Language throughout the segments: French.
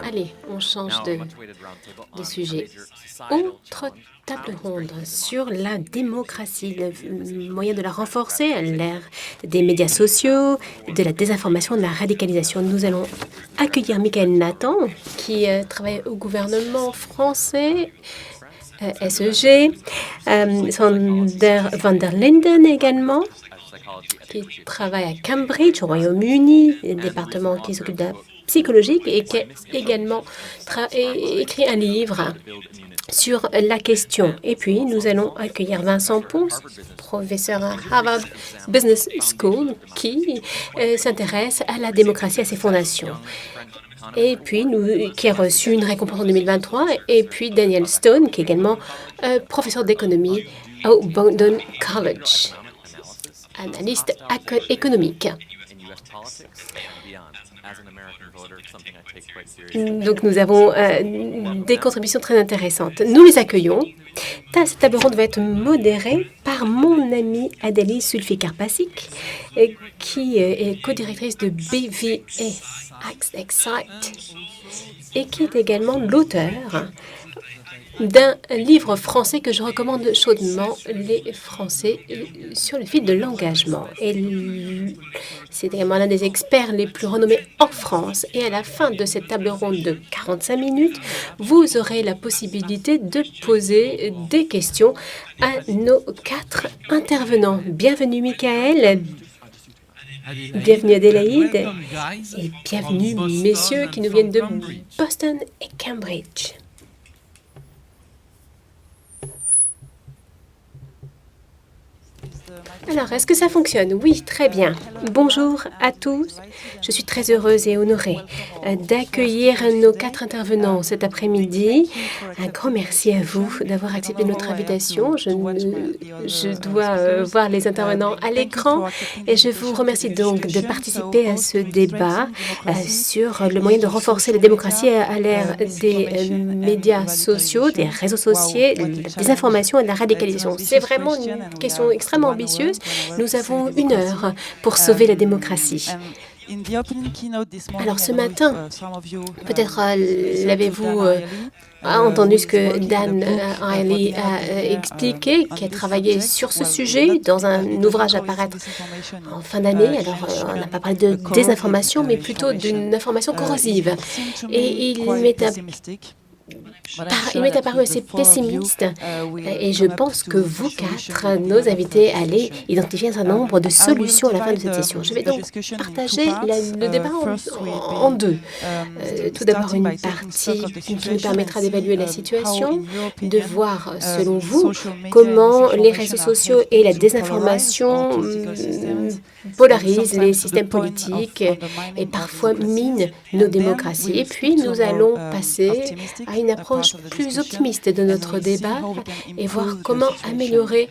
Allez, on change de sujet. Autre table ronde sur la démocratie, le moyen de la renforcer à l'ère des médias sociaux, de la désinformation, de la radicalisation. Nous allons accueillir Michael Nathan, qui travaille au gouvernement français, SEG, Sander van der Linden également, qui travaille à Cambridge, au Royaume-Uni, un département qui s'occupe de la psychologique et qui a également écrit un livre sur la question. Et puis, nous allons accueillir Vincent Ponce, professeur à Harvard Business School, qui s'intéresse à la démocratie, à ses fondations. Et puis, qui a reçu une récompense en 2023. Et puis, Daniel Stone, qui est également professeur d'économie au Bowdoin College, analyste économique. Donc, nous avons des contributions très intéressantes. Nous les accueillons. Cette table ronde va être modérée par mon amie Adélie Sulfikar-Pasik, qui est co-directrice de BVA Excite et qui est également l'auteur d'un livre français que je recommande chaudement, Les Français sur le fil de l'engagement. Et c'est également l'un des experts les plus renommés en France. Et à la fin de cette table ronde de 45 minutes, vous aurez la possibilité de poser des questions à nos 4 intervenants. Bienvenue Michael. Bienvenue Adélaïde. Et bienvenue messieurs qui nous viennent de Boston et Cambridge. Alors, est-ce que ça fonctionne? Oui, très bien. Bonjour à tous. Je suis très heureuse et honorée d'accueillir nos 4 intervenants cet après-midi. Un grand merci à vous d'avoir accepté notre invitation. Je dois voir les intervenants à l'écran et je vous remercie donc de participer à ce débat sur le moyen de renforcer la démocratie à l'ère des médias sociaux, des réseaux sociaux, des informations et de la radicalisation. C'est vraiment une question extrêmement ambitieuse. Nous avons 1 heure pour sauver la démocratie. Alors ce matin, peut-être l'avez-vous entendu ce que Dan Ariely a expliqué, qui a travaillé sur ce sujet dans un ouvrage à paraître en fin d'année. Alors on n'a pas parlé de désinformation, mais plutôt d'une information corrosive. Et il m'est apparu assez pessimiste et je pense que vous 4, nos invités, allez identifier un certain nombre de solutions à la fin de cette session. Je vais donc partager le débat en 2. Tout d'abord, une partie qui nous permettra d'évaluer la situation, de voir, selon vous, comment les réseaux sociaux et la désinformation polarisent les systèmes politiques et parfois minent nos démocraties. Et puis, nous allons passer à une approche plus optimiste de notre débat et voir comment améliorer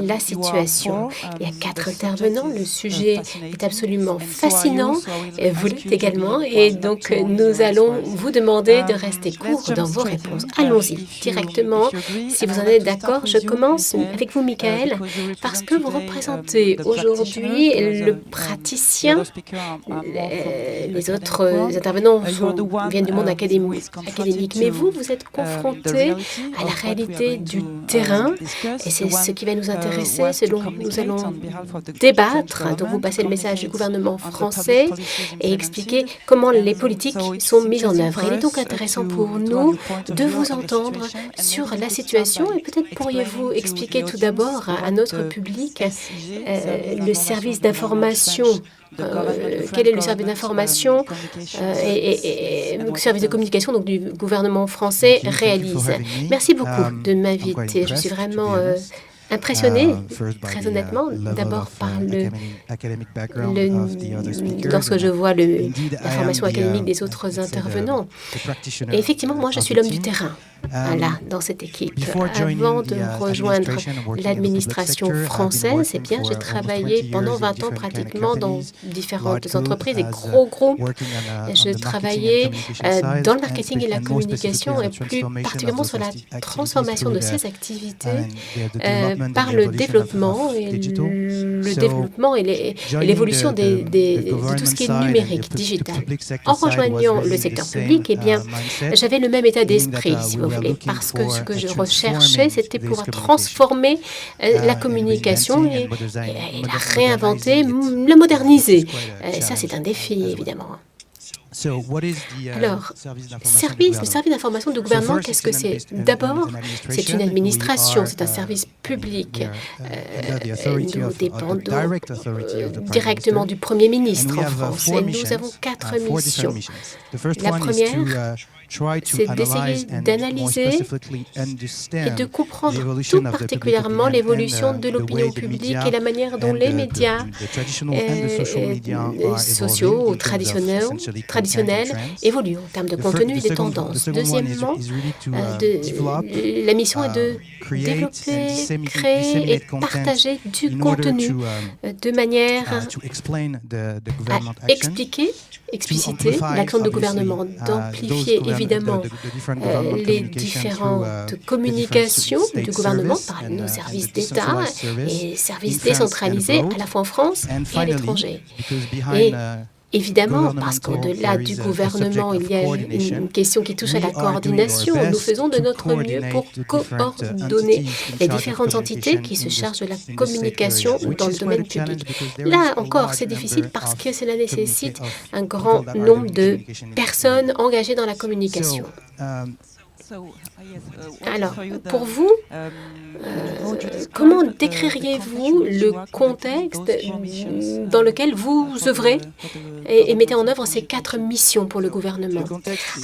la situation. Il y a 4 intervenants, le sujet est absolument fascinant, et vous l'êtes également, et donc nous allons vous demander de rester court dans vos réponses. Allons-y directement. Si vous en êtes d'accord, je commence avec vous, Michael, parce que vous représentez aujourd'hui le praticien. Les autres intervenants viennent du monde académique, mais vous êtes confronté à la réalité du terrain, et c'est ce qui va nous intéresser, ce dont nous allons débattre. Donc, vous passez le message du gouvernement français et expliquer comment les politiques sont mises en œuvre. Il est donc intéressant pour nous de vous entendre sur la situation et peut-être pourriez-vous expliquer tout d'abord à notre public le service d'information. Quel est le service d'information et le service de communication donc, du gouvernement français réalise. Merci beaucoup de m'inviter. Je suis vraiment impressionnée, très honnêtement, d'abord par lorsque je vois la formation académique des autres intervenants. Et effectivement, moi, je suis l'homme du terrain. Là, dans cette équipe. Avant de rejoindre l'administration française, eh bien, j'ai travaillé pendant 20 ans pratiquement dans différentes entreprises et gros groupes. Je travaillais dans le marketing et la communication et plus particulièrement sur la transformation de ces activités par le développement et l'évolution de tout ce qui est numérique, digital. En rejoignant le secteur public, eh bien, j'avais le même état d'esprit, si vous voulez, parce que ce que je recherchais, c'était pouvoir transformer la communication et la réinventer, la moderniser. Ça, c'est un défi, évidemment. Alors, le service d'information du gouvernement, qu'est-ce que c'est? D'abord, c'est une administration, c'est un service public. Nous dépendons directement du Premier ministre en France et nous avons 4 missions. La première, c'est d'essayer d'analyser et de comprendre tout particulièrement l'évolution de l'opinion publique et la manière dont les médias sociaux ou traditionnels évoluent en termes de contenu et de tendances. Deuxièmement, la mission est de développer, créer et partager du contenu de manière à expliciter l'action du gouvernement, d'amplifier évidemment les différentes communications du gouvernement par nos services d'État et services décentralisés à la fois en France et à l'étranger. Et évidemment, parce qu'au-delà du gouvernement, il y a une question qui touche à la coordination. Nous faisons de notre mieux pour coordonner les différentes entités qui se chargent de la communication dans le domaine public. Là encore, c'est difficile parce que cela nécessite un grand nombre de personnes engagées dans la communication. Alors, pour vous, comment décririez-vous le contexte dans lequel vous œuvrez et mettez en œuvre ces 4 missions pour le gouvernement?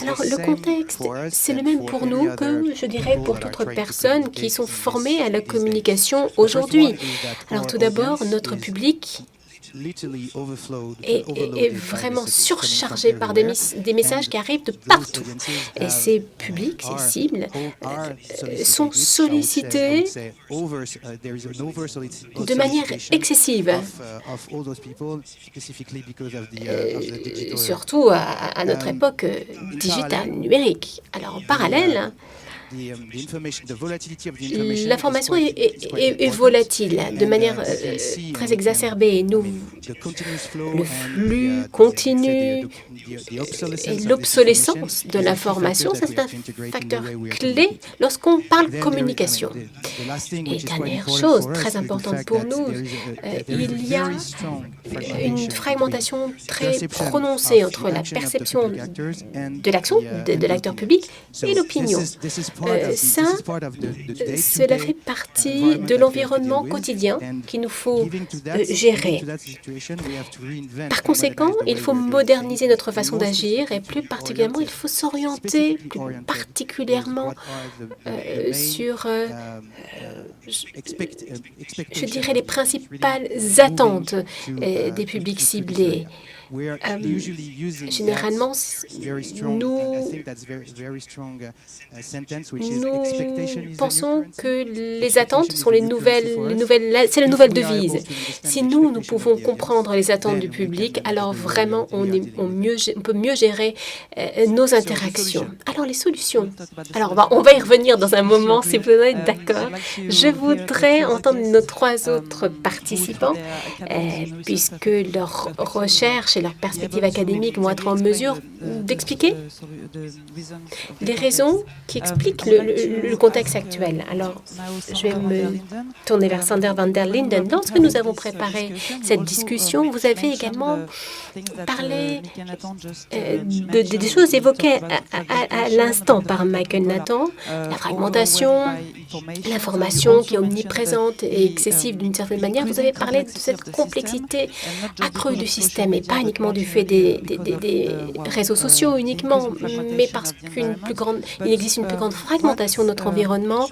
Alors, le contexte, c'est le même pour nous que, je dirais, pour d'autres personnes qui sont formées à la communication aujourd'hui. Alors, tout d'abord, notre public est vraiment surchargé par des messages qui arrivent de partout. Et ces publics, ces cibles, sont sollicités de manière excessive, surtout à notre époque digitale, numérique. Alors, en parallèle, l'information est volatile de manière très exacerbée. Le flux continu et l'obsolescence de l'information, c'est un facteur clé lorsqu'on parle communication. Et dernière chose très importante pour nous, il y a une fragmentation très prononcée entre la perception de l'action de l'acteur public et l'opinion. Cela fait partie de l'environnement quotidien qu'il nous faut gérer. Par conséquent, il faut moderniser notre façon d'agir et plus particulièrement, il faut s'orienter plus particulièrement sur, je dirais, les principales attentes des publics ciblés. Généralement, nous pensons que les attentes sont c'est la nouvelle devise. Si nous pouvons comprendre les attentes du public, alors vraiment on peut mieux gérer nos interactions. Alors les solutions. Alors on va y revenir dans un moment, si vous êtes d'accord. Je voudrais entendre nos 3 autres participants, puisque leurs recherches et leurs perspectives académiques vont être en mesure d'expliquer les raisons qui expliquent le contexte actuel. Alors, je vais me tourner vers Sander van der Linden. Lorsque nous avons préparé cette discussion, vous avez également parlé des choses évoquées à l'instant par Michael Nathan, la fragmentation, l'information qui est omniprésente et excessive d'une certaine manière. Vous avez parlé de cette complexité accrue du système et pas uniquement du fait des réseaux sociaux uniquement, mais parce qu'il existe une plus grande fragmentation de notre environnement.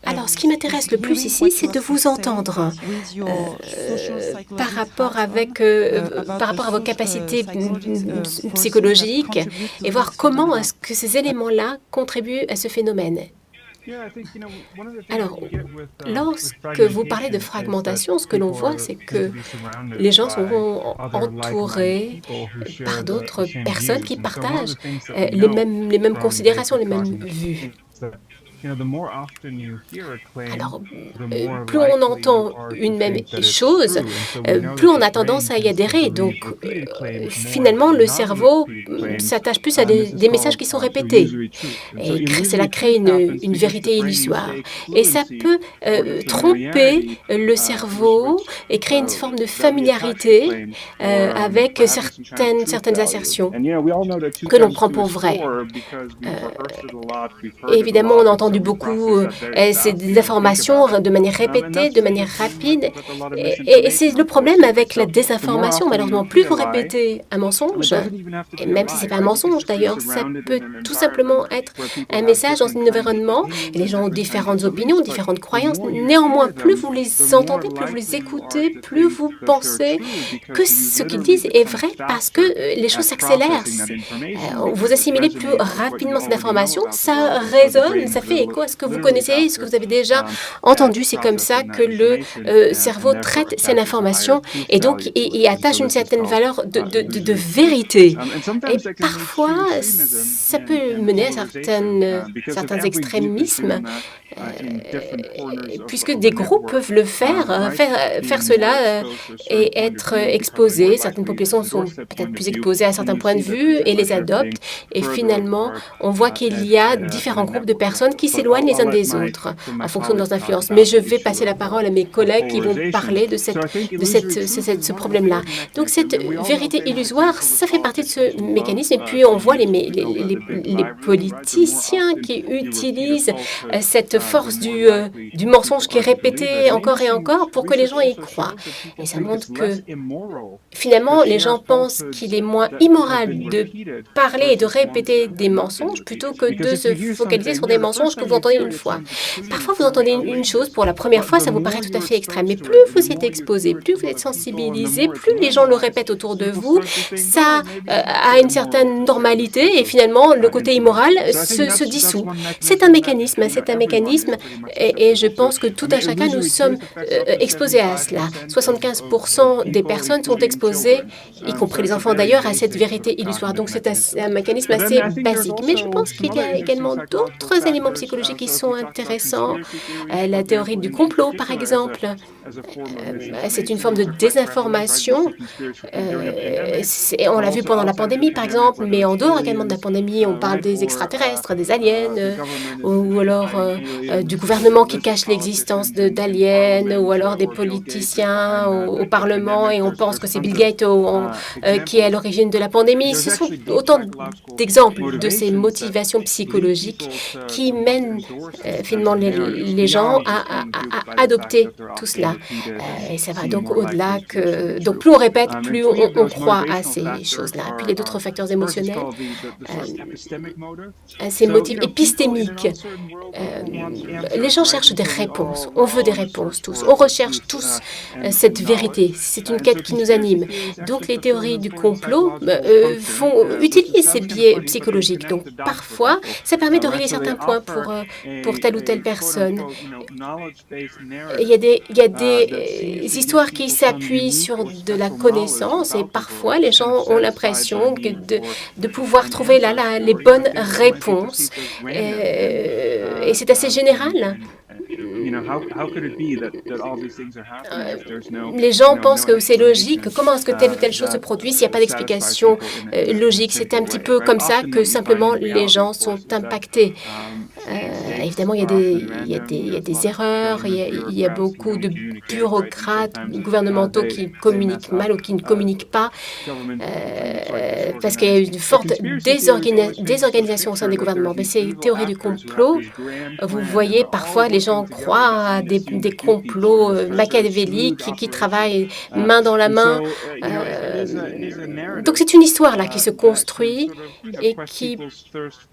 Alors, ce qui m'intéresse le plus ici, c'est de vous entendre par rapport à vos capacités psychologiques et voir comment est-ce que ces éléments-là contribuent à ce phénomène. Alors, lorsque vous parlez de fragmentation, ce que l'on voit, c'est que les gens sont entourés par d'autres personnes qui partagent les mêmes considérations, les mêmes vues. Alors, plus on entend une même chose, plus on a tendance à y adhérer. Donc, finalement, le cerveau s'attache plus à des messages qui sont répétés. Et cela crée une vérité illusoire. Et ça peut tromper le cerveau et créer une forme de familiarité avec certaines assertions que l'on prend pour vraies. Évidemment, on a entendu beaucoup ces informations de manière répétée, de manière rapide. Et c'est le problème avec la désinformation. Malheureusement, plus vous répétez un mensonge, et même si ce n'est pas un mensonge d'ailleurs, ça peut tout simplement être un message dans un environnement. Et les gens ont différentes opinions, différentes croyances. Néanmoins, plus vous les entendez, plus vous les écoutez, plus vous pensez que ce qu'ils disent est vrai parce que les choses s'accélèrent. Vous assimilez plus rapidement cette information, ça résonne, ça fait écho à ce que vous connaissez, ce que vous avez déjà entendu. C'est comme ça que le cerveau traite cette information et donc il attache une certaine valeur de vérité. Et parfois, ça peut mener à certains extrémismes, puisque des groupes peuvent le faire cela et être exposés. Certaines populations sont peut-être plus exposées à certains points de vue et les adoptent. Et finalement, on voit qu'il y a différents groupes de personnes qui s'éloignent les uns des autres en fonction de leurs influences. Mais je vais passer la parole à mes collègues qui vont parler de ce problème-là. Donc, cette vérité illusoire, ça fait partie de ce mécanisme. Et puis, on voit les politiciens qui utilisent cette force du mensonge qui est répété encore et encore pour que les gens y croient. Et ça montre que, finalement, les gens pensent qu'il est moins immoral de parler et de répéter des mensonges plutôt que de se focaliser sur des mensonges que vous entendez une fois. Parfois, vous entendez une chose pour la première fois, ça vous paraît tout à fait extrême. Mais plus vous êtes exposé, plus vous êtes sensibilisé, plus les gens le répètent autour de vous, ça a une certaine normalité et finalement, le côté immoral se dissout. C'est un mécanisme et je pense que tout un chacun, nous sommes exposés à cela. 75% des personnes sont exposées, y compris les enfants d'ailleurs, à cette vérité illusoire. Donc, c'est un mécanisme assez basique. Mais je pense qu'il y a également d'autres éléments psychologiques qui sont intéressants. La théorie du complot, par exemple, c'est une forme de désinformation. On l'a vu pendant la pandémie, par exemple, mais en dehors également de la pandémie, on parle des extraterrestres, des aliens, ou alors du gouvernement qui cache l'existence d'aliens, ou alors des politiciens au Parlement, et on pense que c'est Bill Gates qui est à l'origine de la pandémie. Ce sont autant d'exemples de ces motivations psychologiques qui mènent finalement les gens à adopter tout cela. Et ça va donc au-delà que... Donc, plus on répète, plus on croit à ces choses-là. Puis, il y a d'autres facteurs émotionnels, ces motifs épistémiques. Les gens cherchent des réponses. On veut des réponses tous. On recherche tous cette vérité. C'est une quête qui nous anime. Donc, les théories du complot utilisent ces biais psychologiques. Donc, parfois, ça permet de relier certains points pour telle ou telle personne. Il y a des histoires qui s'appuient sur de la connaissance et parfois, les gens ont l'impression de pouvoir trouver les bonnes réponses. Et c'est assez général. Les gens pensent que c'est logique. Comment est-ce que telle ou telle chose se produit s'il n'y a pas d'explication logique? C'est un petit peu comme ça que simplement les gens sont impactés. Évidemment, il y a des erreurs, il y a beaucoup de bureaucrates gouvernementaux qui communiquent mal ou qui ne communiquent pas parce qu'il y a une forte désorganisation au sein des gouvernements. Mais ces théories du complot, vous voyez, parfois les gens croient à des complots machiavéliques qui travaillent main dans la main. Donc c'est une histoire là qui se construit et qui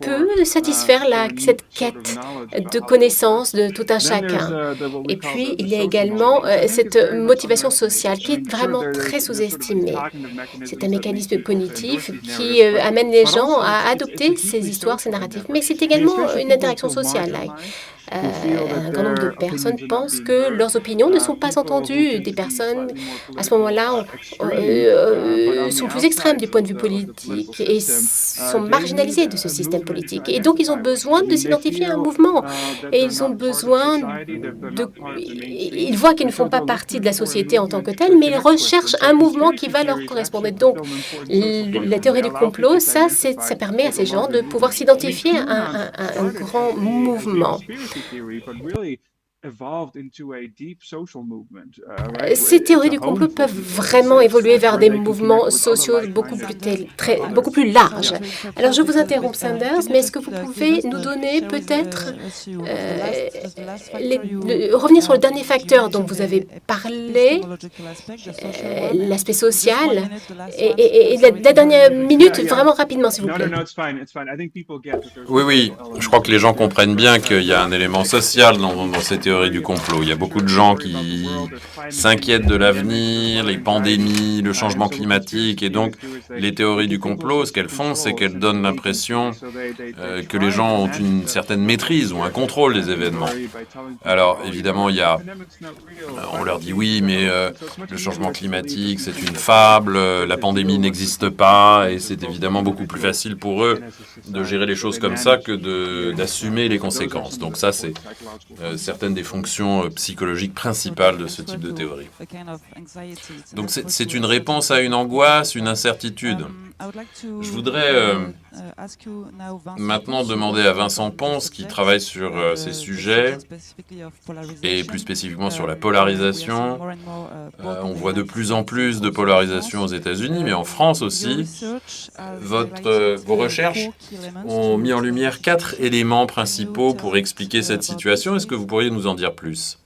peut satisfaire cette quête de connaissance de tout un chacun. Et puis, il y a également cette motivation sociale qui est vraiment très sous-estimée. C'est un mécanisme cognitif qui amène les gens à adopter ces histoires, ces narratifs. Mais c'est également une interaction sociale. Là. Un grand nombre de personnes pensent que leurs opinions ne sont pas entendues. Des personnes, à ce moment-là, sont plus extrêmes du point de vue politique et sont marginalisées de ce système politique. Et donc, ils ont besoin de s'identifier à un mouvement. Et ils ont besoin de... Ils voient qu'ils ne font pas partie de la société en tant que telle, mais ils recherchent un mouvement qui va leur correspondre. Et donc, la théorie du complot, ça permet à ces gens de pouvoir s'identifier à un grand mouvement. Ces théories du complot peuvent vraiment évoluer vers des mouvements sociaux beaucoup plus larges. Alors, je vous interromps, Sanders, mais est-ce que vous pouvez nous donner peut-être revenir sur le dernier facteur dont vous avez parlé, l'aspect social, et la dernière minute, vraiment rapidement, s'il vous plaît. Oui, je crois que les gens comprennent bien qu'il y a un élément social dans ces théories du complot. Il y a beaucoup de gens qui s'inquiètent de l'avenir, les pandémies, le changement climatique, et donc les théories du complot, ce qu'elles font, c'est qu'elles donnent l'impression que les gens ont une certaine maîtrise ou un contrôle des événements. Alors évidemment, on leur dit oui, mais le changement climatique, c'est une fable, la pandémie n'existe pas, et c'est évidemment beaucoup plus facile pour eux de gérer les choses comme ça que d'assumer les conséquences. Donc ça, c'est certaines des fonctions psychologiques principales de ce type de théorie. Donc c'est une réponse à une angoisse, une incertitude. Je voudrais maintenant demander à Vincent Ponce, qui travaille sur ces sujets, et plus spécifiquement sur la polarisation. On voit de plus en plus de polarisation aux États-Unis, mais en France aussi. Vos recherches ont mis en lumière 4 éléments principaux pour expliquer cette situation. Est-ce que vous pourriez nous en dire plus ?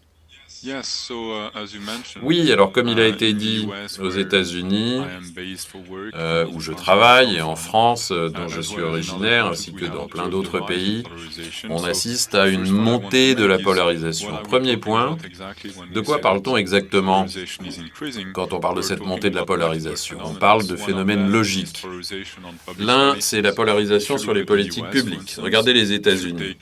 Oui, alors comme il a été dit, aux États-Unis, où je travaille, et en France, dont je suis originaire, ainsi que dans plein d'autres pays, on assiste à une montée de la polarisation. Premier point, de quoi parle-t-on exactement quand on parle de cette montée de la polarisation? On parle de phénomènes logiques. L'un, c'est la polarisation sur les politiques publiques. Regardez les États-Unis.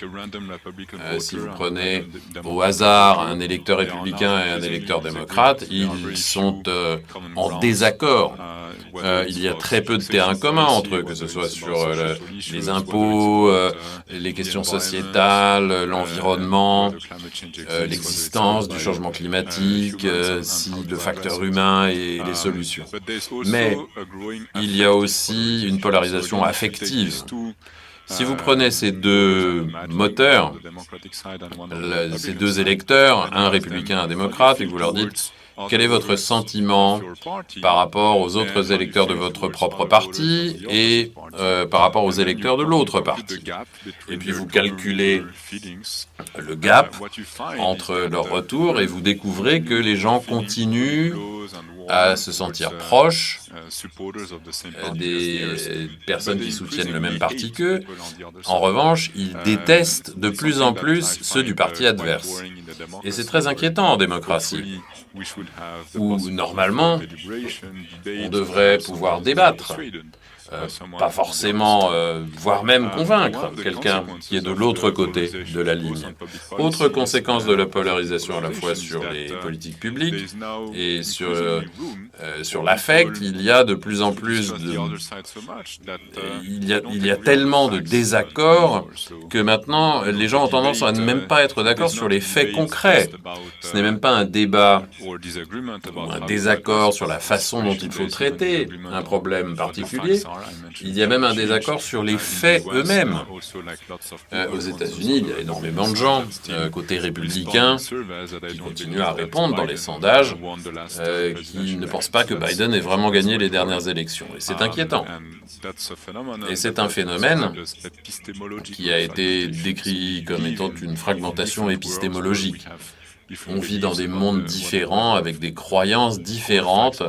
Si vous prenez au hasard un électeur républicain et un électeur démocrate, ils sont en désaccord. Il y a très peu de terrain commun entre eux, que ce soit sur les impôts, les questions sociétales, l'environnement, l'existence du changement climatique, le facteur humain et les solutions. Mais il y a aussi une polarisation affective. Si vous prenez ces deux moteurs, ces deux électeurs, un républicain, un démocrate, et que vous leur dites quel est votre sentiment par rapport aux autres électeurs de votre propre parti et par rapport aux électeurs de l'autre parti. Et puis vous calculez le gap entre leurs retours et vous découvrez que les gens continuent à se sentir proches des personnes qui soutiennent le même parti qu'eux. En revanche, ils détestent de plus en plus ceux du parti adverse. Et c'est très inquiétant en démocratie, où normalement, on devrait pouvoir débattre. Pas forcément, voire même convaincre quelqu'un qui est de l'autre côté de la ligne. Autre conséquence de la polarisation à la fois sur les politiques publiques et sur l'affect, il y a de plus en plus il y a tellement de désaccords que maintenant les gens ont tendance à ne même pas être d'accord sur les faits concrets. Ce n'est même pas un débat ou un désaccord sur la façon dont il faut traiter un problème particulier. Il y a même un désaccord sur les faits eux-mêmes. Aux États-Unis, il y a énormément de gens, côté républicain, qui continuent à répondre dans les sondages, qui ne pensent pas que Biden ait vraiment gagné les dernières élections. Et c'est inquiétant. Et c'est un phénomène qui a été décrit comme étant une fragmentation épistémologique. On vit dans des mondes différents, avec des croyances différentes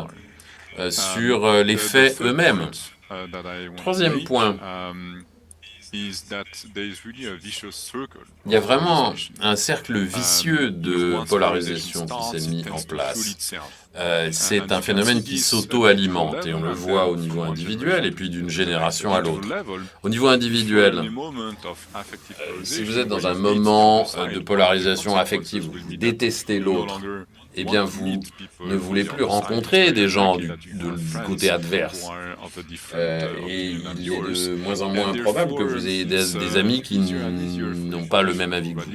sur les faits eux-mêmes. Troisième point, Il y a vraiment un cercle vicieux de polarisation qui s'est mis en place. C'est un phénomène qui s'auto-alimente et on le voit au niveau individuel et puis d'une génération à l'autre. Au niveau individuel, si vous êtes dans un moment de polarisation affective, vous détestez l'autre, eh bien vous ne voulez plus rencontrer des gens du côté adverse. Et il est de moins en moins probable que vous ayez des amis qui n'ont pas le même avis que vous.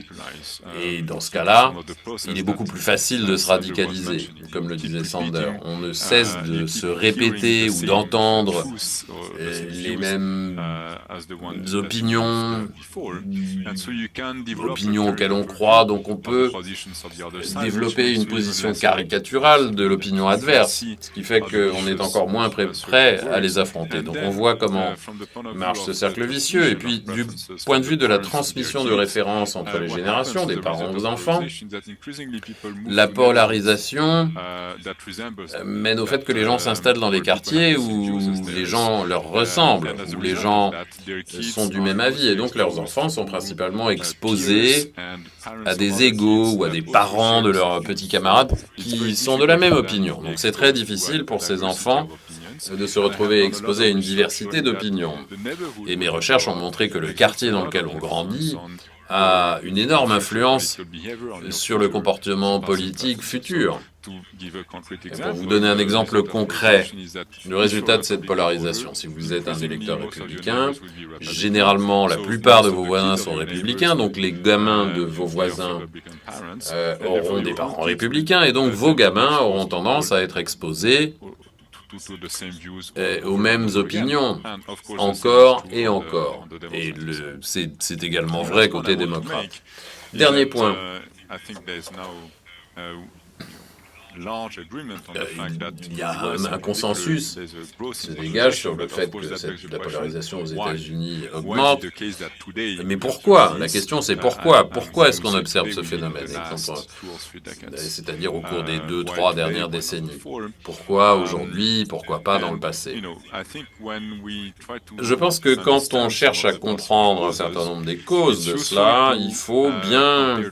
Et dans ce cas-là, il est beaucoup plus facile de se radicaliser, comme le disait Sander. On ne cesse de se répéter ou d'entendre les mêmes opinions auxquelles on croit, donc on peut développer une position caricaturale de l'opinion adverse, ce qui fait qu'on est encore moins prêt à les affronter. Donc on voit comment marche ce cercle vicieux. Et puis du point de vue de la transmission de références entre les générations, des parents aux enfants, la polarisation mène au fait que les gens s'installent dans des quartiers où les gens leur ressemblent, où les gens sont du même avis, et donc leurs enfants sont principalement exposés à des égaux ou à des parents de leurs petits camarades qui sont de la même opinion. Donc c'est très difficile pour ces enfants de se retrouver exposés à une diversité d'opinions. Et mes recherches ont montré que le quartier dans lequel on grandit a une énorme influence sur le comportement politique futur. Et pour vous donner un exemple concret, le résultat de cette polarisation, si vous êtes un électeur républicain, généralement la plupart de vos voisins sont républicains, donc les gamins de vos voisins auront des parents républicains, et donc vos gamins auront tendance à être exposés aux mêmes opinions, encore et encore. Et c'est également vrai côté démocrate. Dernier point. Il y a un consensus se dégage sur le fait que la polarisation aux États-Unis augmente. Mais pourquoi? La question c'est pourquoi? Pourquoi est-ce qu'on observe ce phénomène? C'est-à-dire au cours des 2-3 dernières décennies. Pourquoi aujourd'hui? Pourquoi pas dans le passé? Je pense que quand on cherche à comprendre un certain nombre des causes de cela, il faut bien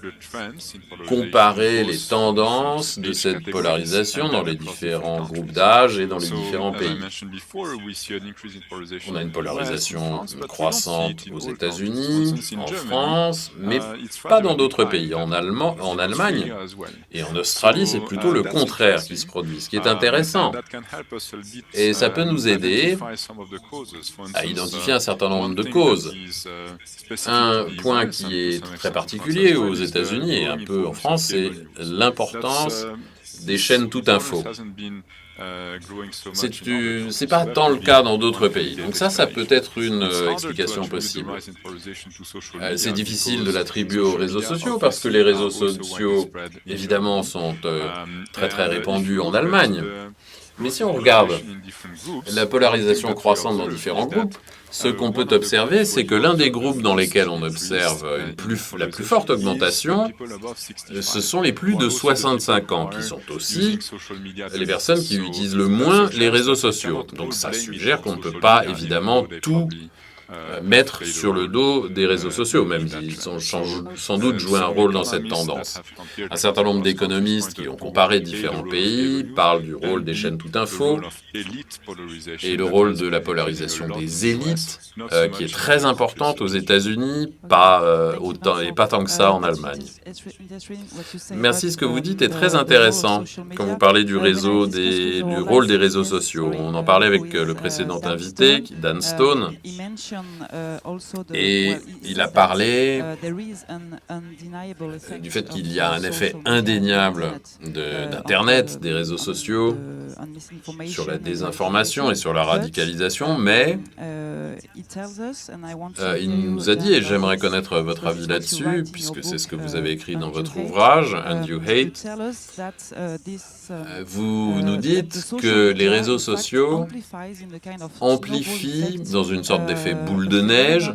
comparer les tendances de cette polarisation dans les différents groupes d'âge et dans les différents pays. On a une polarisation croissante aux États-Unis, en France, mais pas dans d'autres pays. En Allemagne et en Australie, c'est plutôt le contraire qui se produit, ce qui est intéressant. Et ça peut nous aider à identifier un certain nombre de causes. Un point qui est très particulier aux États-Unis et un peu en France, c'est l'importance des chaînes tout info. C'est pas tant le cas dans d'autres pays. Donc ça peut être une explication possible. C'est difficile de l'attribuer aux réseaux sociaux parce que les réseaux sociaux, évidemment, sont très très répandus en Allemagne. Mais si on regarde la polarisation croissante dans différents groupes, ce qu'on peut observer, c'est que l'un des groupes dans lesquels on observe la plus forte augmentation, ce sont les plus de 65 ans, qui sont aussi les personnes qui utilisent le moins les réseaux sociaux. Donc ça suggère qu'on ne peut pas évidemment tout mettre sur le dos des réseaux sociaux, même s'ils ont sans doute joué un rôle dans cette tendance. Un certain nombre d'économistes qui ont comparé différents pays parlent du rôle des chaînes tout info et le rôle de la polarisation des élites, qui est très importante aux États-Unis, pas tant que ça en Allemagne. Merci, ce que vous dites est très intéressant quand vous parlez du rôle des réseaux sociaux. On en parlait avec le précédent invité, Dan Stone. Et il a parlé du fait qu'il y a un effet indéniable d'Internet, des réseaux sociaux, sur la désinformation et sur la radicalisation, mais il nous a dit, et j'aimerais connaître votre avis là-dessus, puisque c'est ce que vous avez écrit dans votre ouvrage, And You Hate, vous nous dites que les réseaux sociaux amplifient, dans une sorte d'effet boule de neige,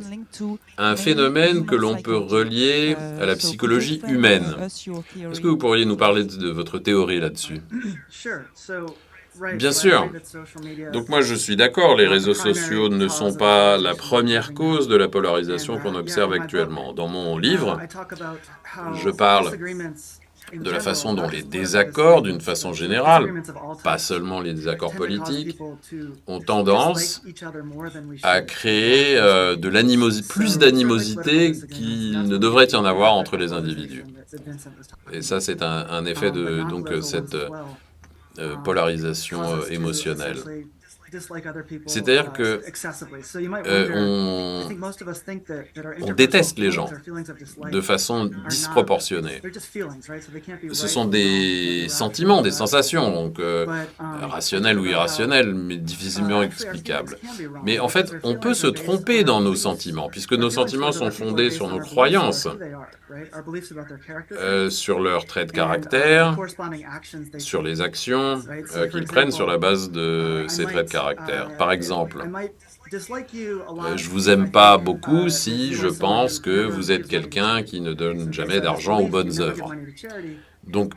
un phénomène que l'on peut relier à la psychologie humaine. Est-ce que vous pourriez nous parler de votre théorie là-dessus? Bien sûr. Donc moi, je suis d'accord, les réseaux sociaux ne sont pas la première cause de la polarisation qu'on observe actuellement. Dans mon livre, je parle de la façon dont les désaccords, d'une façon générale, pas seulement les désaccords politiques, ont tendance à créer plus d'animosité qu'il ne devrait y en avoir entre les individus. Et ça, c'est un effet de cette polarisation émotionnelle. C'est-à-dire que on déteste les gens de façon disproportionnée. Ce sont des sentiments, des sensations, donc rationnelles ou irrationnelles, mais difficilement explicables. Mais en fait, on peut se tromper dans nos sentiments, puisque nos sentiments sont fondés sur nos croyances, sur leurs traits de caractère, sur les actions qu'ils prennent sur la base de ces traits de caractère. Par exemple, je vous aime pas beaucoup si je pense que vous êtes quelqu'un qui ne donne jamais d'argent aux bonnes œuvres. Donc,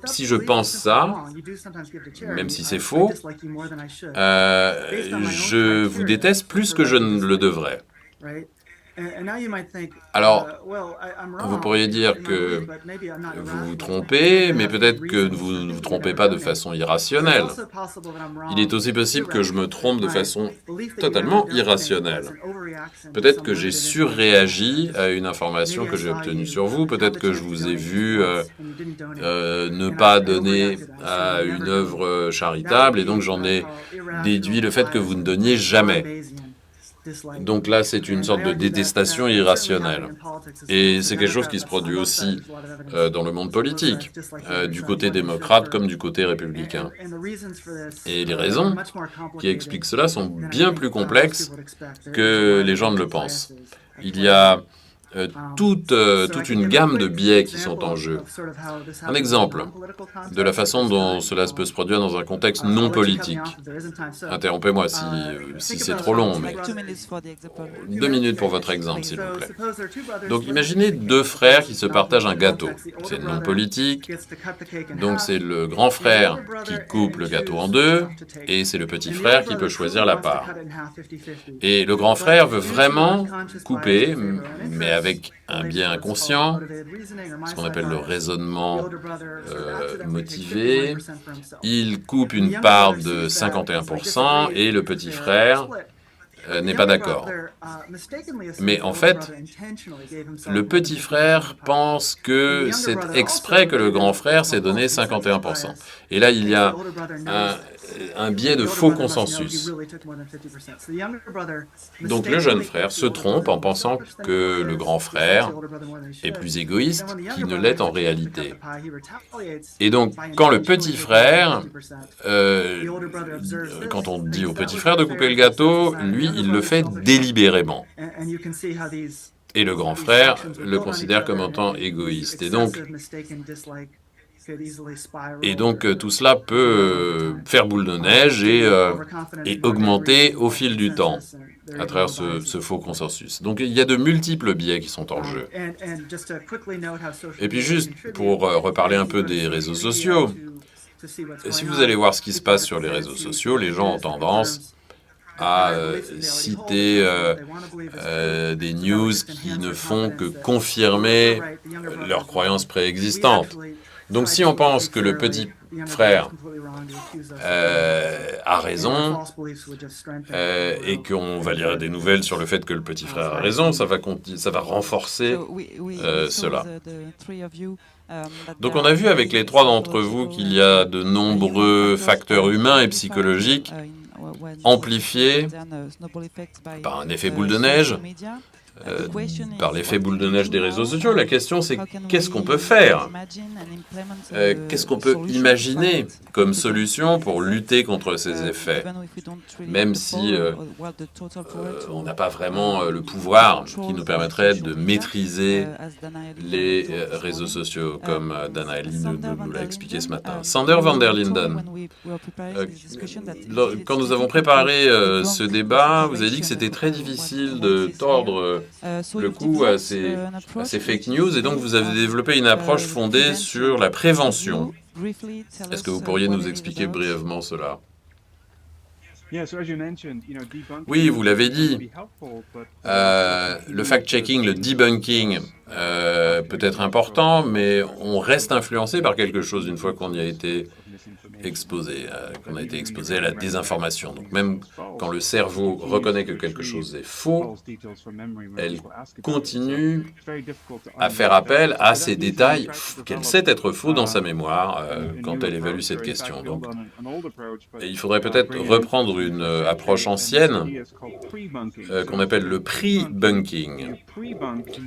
si je pense ça, même si c'est faux, je vous déteste plus que je ne le devrais. Alors, vous pourriez dire que vous vous trompez, mais peut-être que vous ne vous trompez pas de façon irrationnelle. Il est aussi possible que je me trompe de façon totalement irrationnelle. Peut-être que j'ai surréagi à une information que j'ai obtenue sur vous, peut-être que je vous ai vu ne pas donner à une œuvre charitable, et donc j'en ai déduit le fait que vous ne donniez jamais. Donc là, c'est une sorte de détestation irrationnelle. Et c'est quelque chose qui se produit aussi dans le monde politique, du côté démocrate comme du côté républicain. Et les raisons qui expliquent cela sont bien plus complexes que les gens ne le pensent. Il y a toute une gamme de biais qui sont en jeu. Un exemple de la façon dont cela peut se produire dans un contexte non politique. Interrompez-moi si c'est trop long, mais 2 minutes pour votre exemple, s'il vous plaît. Donc imaginez 2 frères qui se partagent un gâteau. C'est non politique, donc c'est le grand frère qui coupe le gâteau en 2, et c'est le petit frère qui peut choisir la part. Et le grand frère veut vraiment couper, mais avec un biais inconscient, ce qu'on appelle le raisonnement motivé. Il coupe une part de 51% et le petit frère n'est pas d'accord. Mais en fait, le petit frère pense que c'est exprès que le grand frère s'est donné 51%. Et là, il y a un biais de faux consensus. Donc le jeune frère se trompe en pensant que le grand frère est plus égoïste qu'il ne l'est en réalité. Et donc, quand le petit frère, quand on dit au petit frère de couper le gâteau, lui, il le fait délibérément. Et le grand frère le considère comme étant égoïste. Et donc tout cela peut faire boule de neige et augmenter au fil du temps à travers ce faux consensus. Donc il y a de multiples biais qui sont en jeu. Et puis juste pour reparler un peu des réseaux sociaux, si vous allez voir ce qui se passe sur les réseaux sociaux, les gens ont tendance à citer des news qui ne font que confirmer leurs croyances préexistantes. Donc si on pense que le petit frère a raison et qu'on va lire des nouvelles sur le fait que le petit frère a raison, ça va renforcer cela. Donc on a vu avec les 3 d'entre vous qu'il y a de nombreux facteurs humains et psychologiques amplifiés par un effet boule de neige, par l'effet boule de neige des réseaux sociaux. La question, c'est qu'est-ce qu'on peut faire ? Qu'est-ce qu'on peut imaginer comme solution pour lutter contre ces effets, même si on n'a pas vraiment le pouvoir qui nous permettrait de maîtriser les réseaux sociaux, comme Dana Ellie nous l'a expliqué ce matin. Sander van der Linden, quand nous avons préparé ce débat, vous avez dit que c'était très difficile de tordre le coup à ces fake news et donc vous avez développé une approche fondée sur la prévention. Est-ce que vous pourriez nous expliquer brièvement cela? Oui, vous l'avez dit. Le fact-checking, le debunking peut être important, mais on reste influencé par quelque chose une fois qu'on y a été exposé, à la désinformation. Donc même quand le cerveau reconnaît que quelque chose est faux, elle continue à faire appel à ces détails qu'elle sait être faux dans sa mémoire quand elle évalue cette question. Donc, et il faudrait peut-être reprendre une approche ancienne qu'on appelle le pre-bunking.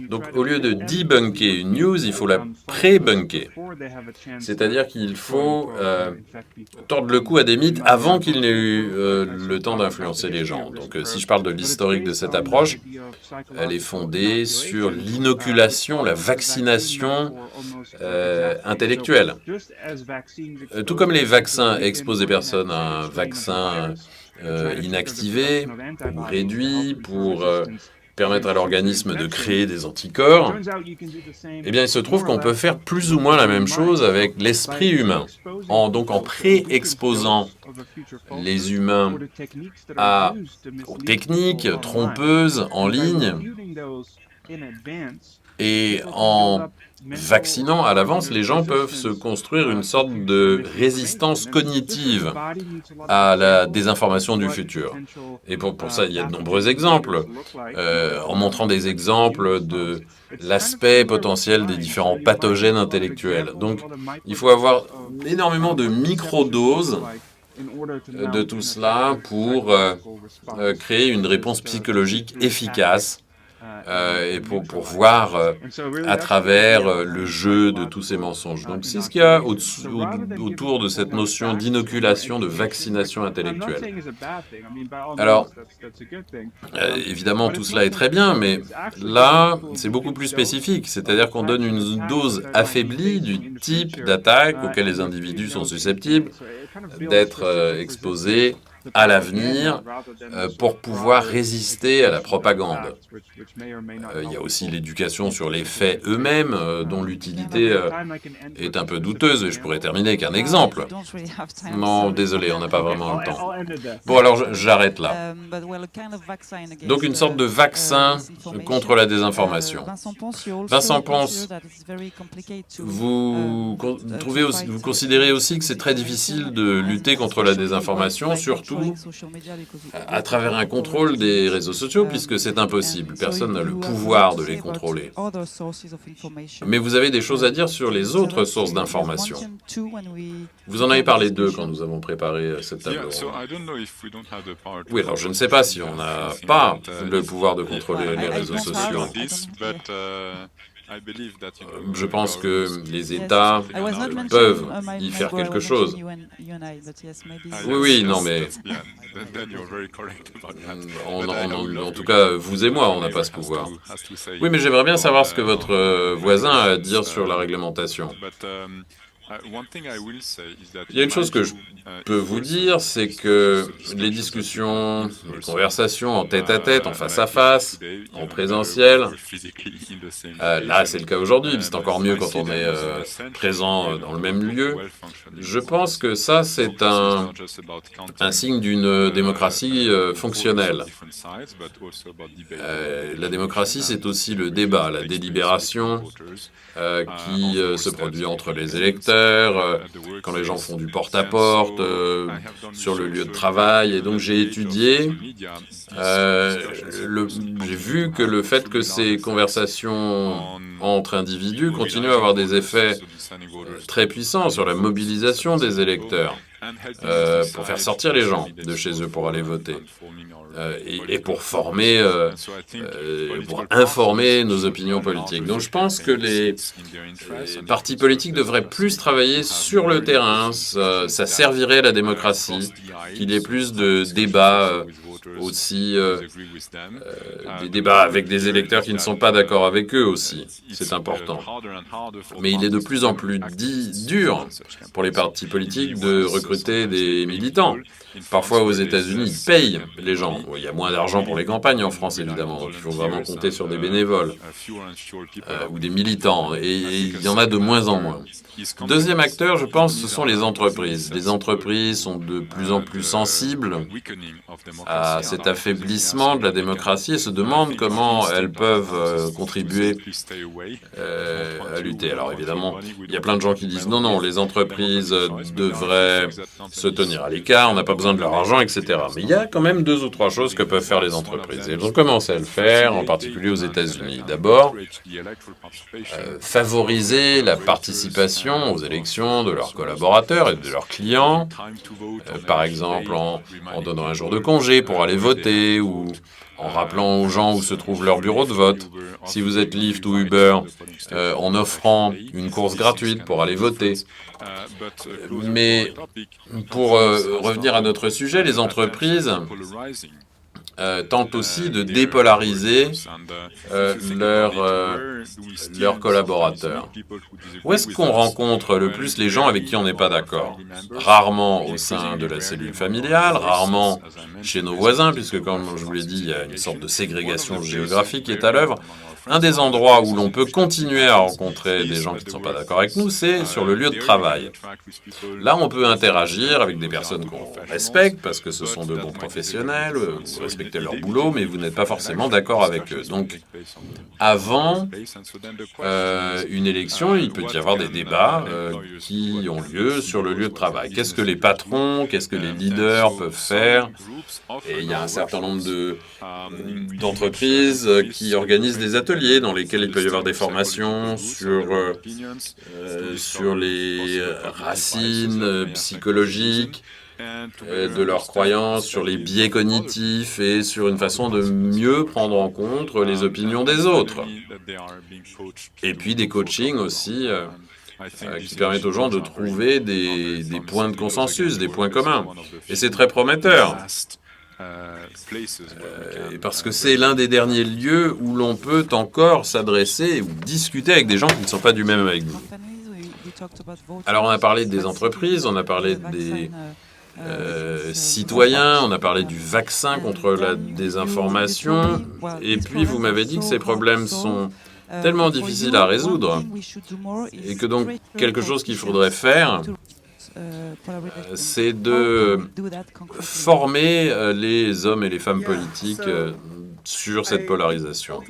Donc au lieu de debunker une news, il faut la pré-bunker. C'est-à-dire qu'il faut tordre le cou à des mythes avant qu'il n'ait eu le temps d'influencer les gens. Donc si je parle de l'historique de cette approche, elle est fondée sur l'inoculation, la vaccination intellectuelle. Tout comme les vaccins exposent des personnes à un vaccin inactivé ou réduit pour permettre à l'organisme de créer des anticorps, eh bien, il se trouve qu'on peut faire plus ou moins la même chose avec l'esprit humain, en pré-exposant les humains aux techniques trompeuses en ligne et en vaccinant à l'avance, les gens peuvent se construire une sorte de résistance cognitive à la désinformation du futur. Et pour ça, il y a de nombreux exemples, en montrant des exemples de l'aspect potentiel des différents pathogènes intellectuels. Donc, il faut avoir énormément de microdoses de tout cela pour créer une réponse psychologique efficace et pour voir à travers le jeu de tous ces mensonges. Donc c'est ce qu'il y a autour de cette notion d'inoculation, de vaccination intellectuelle. Alors, évidemment, tout cela est très bien, mais là, c'est beaucoup plus spécifique. C'est-à-dire qu'on donne une dose affaiblie du type d'attaque auquel les individus sont susceptibles d'être exposés à l'avenir pour pouvoir résister à la propagande. Il y a aussi l'éducation sur les faits eux-mêmes, dont l'utilité est un peu douteuse. Et je pourrais terminer avec un exemple. Non, désolé, on n'a pas vraiment le temps. Bon, alors j'arrête là. Donc une sorte de vaccin contre la désinformation. Vincent Ponce, vous considérez aussi que c'est très difficile de lutter contre la désinformation, surtout à travers un contrôle des réseaux sociaux, puisque c'est impossible. Personne n'a le pouvoir de les contrôler. Mais vous avez des choses à dire sur les autres sources d'information. Vous en avez parlé d'eux quand nous avons préparé cette table ronde. Oui, alors je ne sais pas si on n'a pas le pouvoir de contrôler les réseaux sociaux. Je pense que les États peuvent y faire quelque chose. Oui, non, mais en tout cas, vous et moi, on n'a pas ce pouvoir. Oui, mais j'aimerais bien savoir ce que votre voisin a à dire sur la réglementation. Il y a une chose que je peux vous dire, c'est que les discussions, les conversations en tête-à-tête, en face-à-face, en présentiel, là c'est le cas aujourd'hui, mais c'est encore mieux quand on est présent dans le même lieu. Je pense que ça c'est un signe d'une démocratie fonctionnelle. La démocratie c'est aussi le débat, la délibération qui se produit entre les électeurs, quand les gens font du porte-à-porte, sur le lieu de travail. Et donc j'ai étudié, j'ai vu que le fait que ces conversations entre individus continuent à avoir des effets très puissants sur la mobilisation des électeurs, pour faire sortir les gens de chez eux pour aller voter. Et pour former, pour informer nos opinions politiques. Donc je pense que les partis politiques devraient plus travailler sur le terrain, ça servirait à la démocratie, qu'il y ait plus de débats aussi des débats avec des électeurs qui ne sont pas d'accord avec eux aussi. C'est important. Mais il est de plus en plus dur pour les partis politiques de recruter des militants. Parfois, aux États-Unis, ils payent les gens. Il y a moins d'argent pour les campagnes en France, évidemment. Donc, il faut vraiment compter sur des bénévoles ou des militants. Et il y en a de moins en moins. Deuxième acteur, je pense, ce sont les entreprises. Les entreprises sont de plus en plus sensibles à cet affaiblissement de la démocratie et se demandent comment elles peuvent contribuer à lutter. Alors évidemment, il y a plein de gens qui disent non, les entreprises devraient se tenir à l'écart, on n'a pas besoin de leur argent, etc. Mais il y a quand même 2 ou 3 choses que peuvent faire les entreprises. Et elles ont commencé à le faire, en particulier aux États-Unis. D'abord, favoriser la participation aux élections de leurs collaborateurs et de leurs clients, par exemple en donnant un jour de congé pour aller voter ou en rappelant aux gens où se trouve leur bureau de vote. Si vous êtes Lyft ou Uber, en offrant une course gratuite pour aller voter. Mais pour revenir à notre sujet, les entreprises tentent aussi de dépolariser leurs collaborateurs. Où est-ce qu'on rencontre le plus les gens avec qui on n'est pas d'accord? Rarement au sein de la cellule familiale, rarement chez nos voisins, puisque comme je vous l'ai dit, il y a une sorte de ségrégation géographique qui est à l'œuvre. Un des endroits où l'on peut continuer à rencontrer des gens qui ne sont pas d'accord avec nous, c'est sur le lieu de travail. Là, on peut interagir avec des personnes qu'on respecte, parce que ce sont de bons professionnels, vous respectez leur boulot, mais vous n'êtes pas forcément d'accord avec eux. Donc, avant une élection, il peut y avoir des débats qui ont lieu sur le lieu de travail. Qu'est-ce que les patrons, qu'est-ce que les leaders peuvent faire? Et il y a un certain nombre d'entreprises qui organisent des ateliers dans lesquels il peut y avoir des formations sur les racines psychologiques de leurs croyances, sur les biais cognitifs et sur une façon de mieux prendre en compte les opinions des autres. Et puis des coachings aussi qui permettent aux gens de trouver des points de consensus, des points communs. Et c'est très prometteur. Parce que c'est l'un des derniers lieux où l'on peut encore s'adresser ou discuter avec des gens qui ne sont pas du même avec nous. Alors on a parlé des entreprises, on a parlé des citoyens, on a parlé du vaccin contre la désinformation, et puis vous m'avez dit que ces problèmes sont tellement difficiles à résoudre, et que donc quelque chose qu'il faudrait faire, c'est de former les hommes et les femmes politiques sur cette polarisation.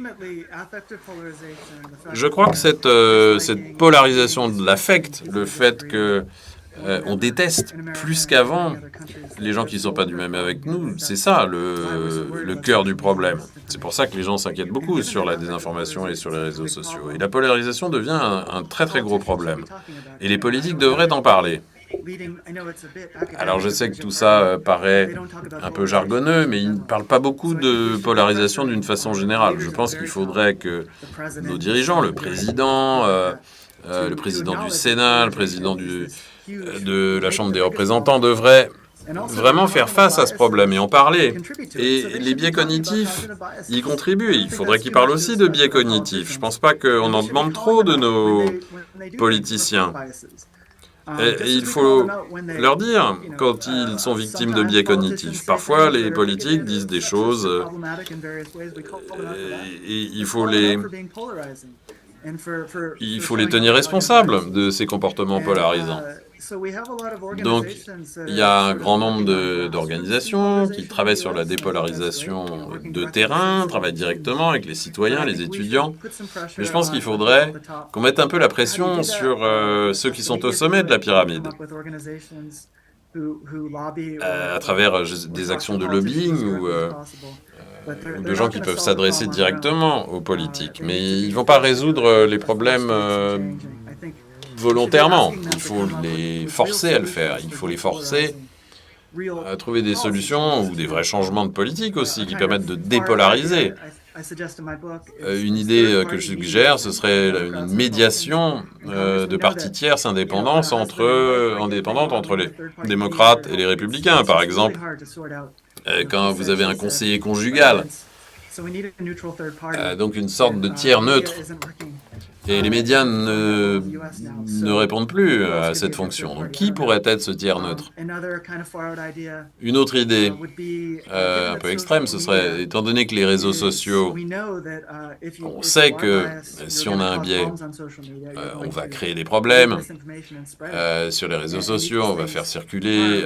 Je crois que cette polarisation de l'affect, le fait que on déteste plus qu'avant les gens qui ne sont pas du même avec nous, c'est ça le cœur du problème. C'est pour ça que les gens s'inquiètent beaucoup sur la désinformation et sur les réseaux sociaux. Et la polarisation devient un très très gros problème. Et les politiques devraient en parler. Alors je sais que tout ça paraît un peu jargonneux, mais ils ne parlent pas beaucoup de polarisation d'une façon générale. Je pense qu'il faudrait que nos dirigeants, le président du Sénat, le président de la Chambre des représentants devraient vraiment faire face à ce problème et en parler. Et les biais cognitifs y contribuent. Il faudrait qu'ils parlent aussi de biais cognitifs. Je ne pense pas qu'on en demande trop de nos politiciens. Et il faut leur dire quand ils sont victimes de biais cognitifs. Parfois, les politiques disent des choses et il faut les tenir responsables de ces comportements polarisants. Donc, il y a un grand nombre d'organisations qui travaillent sur la dépolarisation de terrain, travaillent directement avec les citoyens, les étudiants. Mais je pense qu'il faudrait qu'on mette un peu la pression sur ceux qui sont au sommet de la pyramide, à travers des actions de lobbying ou de gens qui peuvent s'adresser directement aux politiques. Mais ils ne vont pas résoudre les problèmes volontairement. Il faut les forcer à le faire. Il faut les forcer à trouver des solutions ou des vrais changements de politique aussi qui permettent de dépolariser. Une idée que je suggère, ce serait une médiation de partis tierces indépendants entre les démocrates et les républicains, par exemple. quand vous avez un conseiller conjugal. Donc une sorte de tiers neutre. Et les médias ne répondent plus à cette fonction. Donc qui pourrait être ce tiers neutre? Une autre idée, un peu extrême, ce serait, étant donné que les réseaux sociaux, on sait que si on a un biais, on va créer des problèmes. Sur les réseaux sociaux, on va faire circuler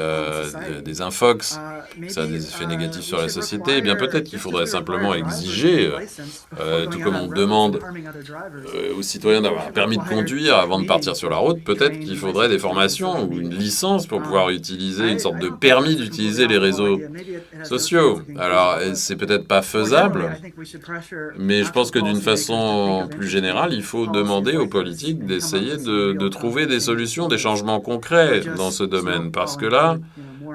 des infox, ça a des effets négatifs sur la société. Eh bien peut-être qu'il faudrait simplement exiger, tout comme on demande aux citoyens d'avoir un permis de conduire avant de partir sur la route, peut-être qu'il faudrait des formations ou une licence pour pouvoir utiliser, une sorte de permis d'utiliser les réseaux sociaux. Alors, c'est peut-être pas faisable, mais je pense que d'une façon plus générale, il faut demander aux politiques d'essayer de trouver des solutions, des changements concrets dans ce domaine, parce que là,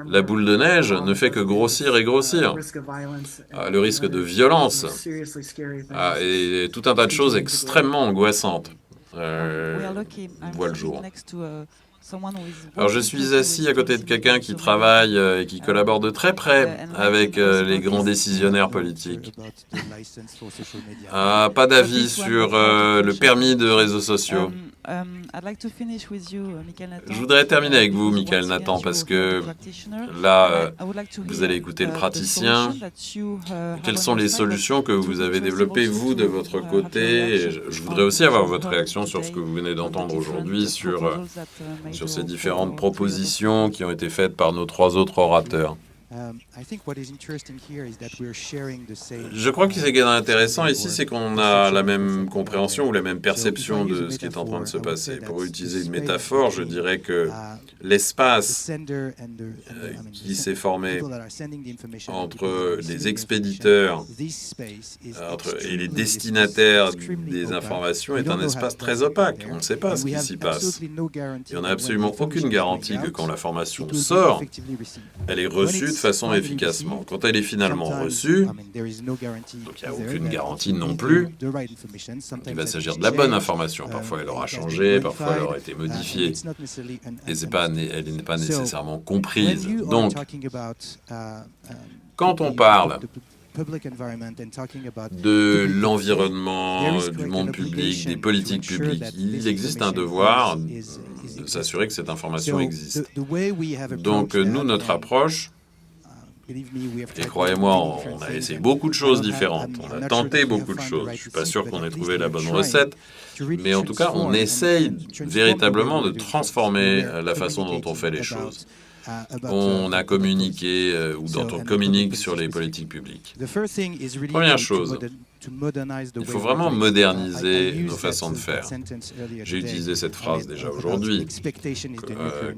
la boule de neige ne fait que grossir et grossir. Le risque de violence et tout un tas de choses extrêmement angoissantes voient le jour. Alors je suis assis à côté de quelqu'un qui travaille et qui collabore de très près avec les grands décisionnaires politiques. Pas d'avis sur le permis de réseaux sociaux. Je voudrais terminer avec vous, Michael Nathan, parce que là, vous allez écouter le praticien. Quelles sont les solutions que vous avez développées, vous, de votre côté? Et je voudrais aussi avoir votre réaction sur ce que vous venez d'entendre aujourd'hui, sur ces différentes propositions qui ont été faites par nos 3 autres orateurs. Je crois que ce qui est intéressant ici, c'est qu'on a la même compréhension ou la même perception de ce qui est en train de se passer. Pour utiliser une métaphore, je dirais que l'espace qui s'est formé entre les expéditeurs et les destinataires des informations est un espace très opaque. On ne sait pas ce qui s'y passe. Et on n'a absolument aucune garantie que quand l'information sort, elle est reçue de façon efficacement. Quand elle est finalement reçue, donc il n'y a aucune garantie non plus qu'il va s'agir de la bonne information. Parfois elle aura changé, parfois elle aura été modifiée, et elle n'est pas nécessairement comprise. Donc, quand on parle de l'environnement, du monde public, des politiques publiques, il existe un devoir de s'assurer que cette information existe. Donc nous, notre approche, et croyez-moi, on a essayé beaucoup de choses différentes, on a tenté beaucoup de choses. Je ne suis pas sûr qu'on ait trouvé la bonne recette, mais en tout cas, on essaye véritablement de transformer la façon dont on fait les choses. On a communiqué, ou dont on communique sur les politiques publiques. Première chose, il faut vraiment moderniser nos façons de faire. J'ai utilisé cette phrase déjà aujourd'hui,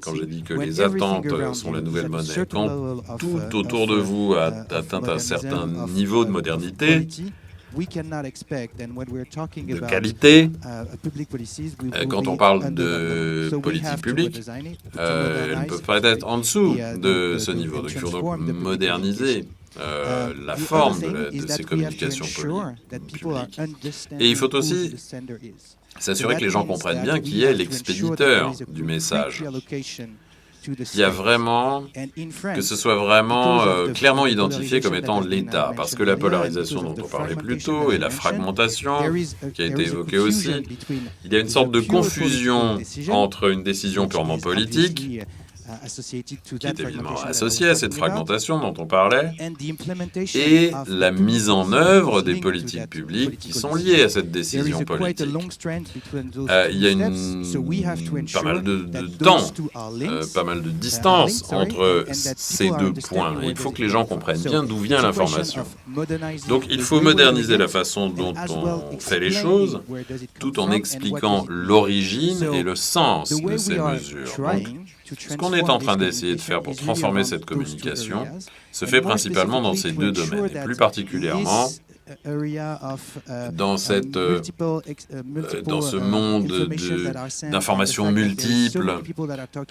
quand j'ai dit que les attentes sont la nouvelle monnaie. Quand tout autour de vous a atteint un certain niveau de modernité, de qualité, quand on parle de politique publique, elles ne peuvent pas être en dessous de ce niveau. Donc il faut donc moderniser la forme de ces communications publiques. Et il faut aussi s'assurer que les gens comprennent bien qui est l'expéditeur du message. qu'il y a vraiment, que ce soit vraiment clairement identifié comme étant l'État, parce que la polarisation dont on parlait plus tôt et la fragmentation qui a été évoquée aussi, il y a une sorte de confusion entre une décision purement politique, qui est évidemment associée à cette fragmentation dont on parlait, et la mise en œuvre des politiques publiques qui sont liées à cette décision politique. Il y a pas mal de temps, pas mal de distance entre ces deux points. Et il faut que les gens comprennent bien d'où vient l'information. Donc il faut moderniser la façon dont on fait les choses, tout en expliquant l'origine et le sens de ces mesures. Donc, ce qu'on est en train d'essayer de faire pour transformer cette communication se fait principalement dans ces deux domaines, et plus particulièrement dans ce monde d'informations multiples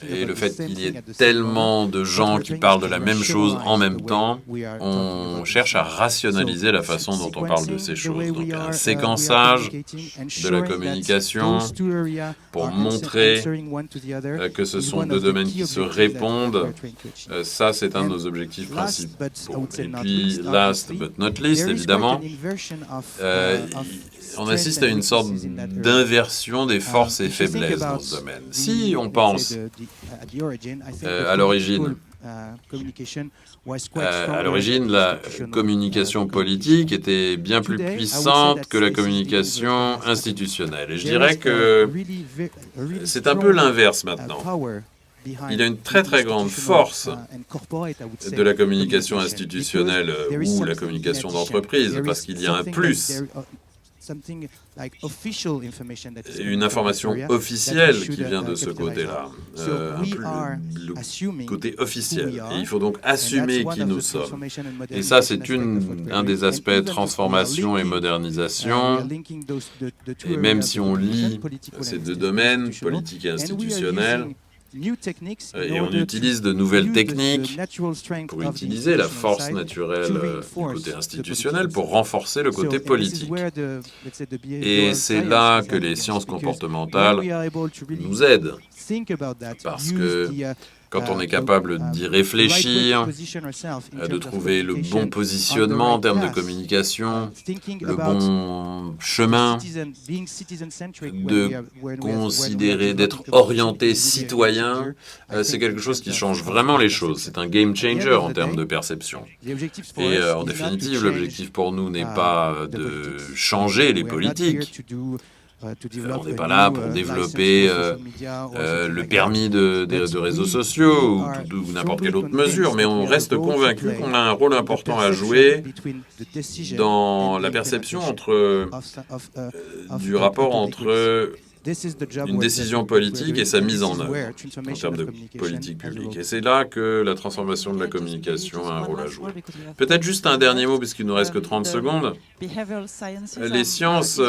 et le fait qu'il y ait tellement de gens qui parlent de la même chose en même temps, on cherche à rationaliser la façon dont on parle de ces choses. Donc un séquençage de la communication pour montrer que ce sont deux domaines qui se répondent. Ça, c'est un de nos objectifs principaux. Et puis, last but not least, évidemment, on assiste à une sorte d'inversion des forces et faiblesses dans ce domaine. Si on pense à l'origine, la communication politique était bien plus puissante que la communication institutionnelle. Et je dirais que c'est un peu l'inverse maintenant. Il y a une très très grande force de la communication institutionnelle ou la communication d'entreprise parce qu'il y a un plus. Une information officielle qui vient de ce côté-là, le côté officiel. Et il faut donc assumer qui nous sommes. Et ça, c'est un des aspects transformation et modernisation. Et même si on lie ces deux domaines, politique et institutionnel, et on utilise de nouvelles techniques pour utiliser la force naturelle du côté institutionnel pour renforcer le côté politique. Et c'est là que les sciences comportementales nous aident, parce que quand on est capable d'y réfléchir, de trouver le bon positionnement en termes de communication, le bon chemin, de considérer, d'être orienté citoyen, c'est quelque chose qui change vraiment les choses. C'est un game changer en termes de perception. Et en définitive, l'objectif pour nous n'est pas de changer les politiques. On n'est pas là pour développer le permis de réseaux sociaux ou n'importe quelle autre mesure, mais on reste convaincu qu'on a un rôle important à jouer dans la perception du rapport entre une décision politique et sa mise en œuvre en termes de politique publique. Et c'est là que la transformation de la communication a un rôle à jouer. Peut-être juste un dernier mot, puisqu'il ne nous reste que 30 secondes. Les sciences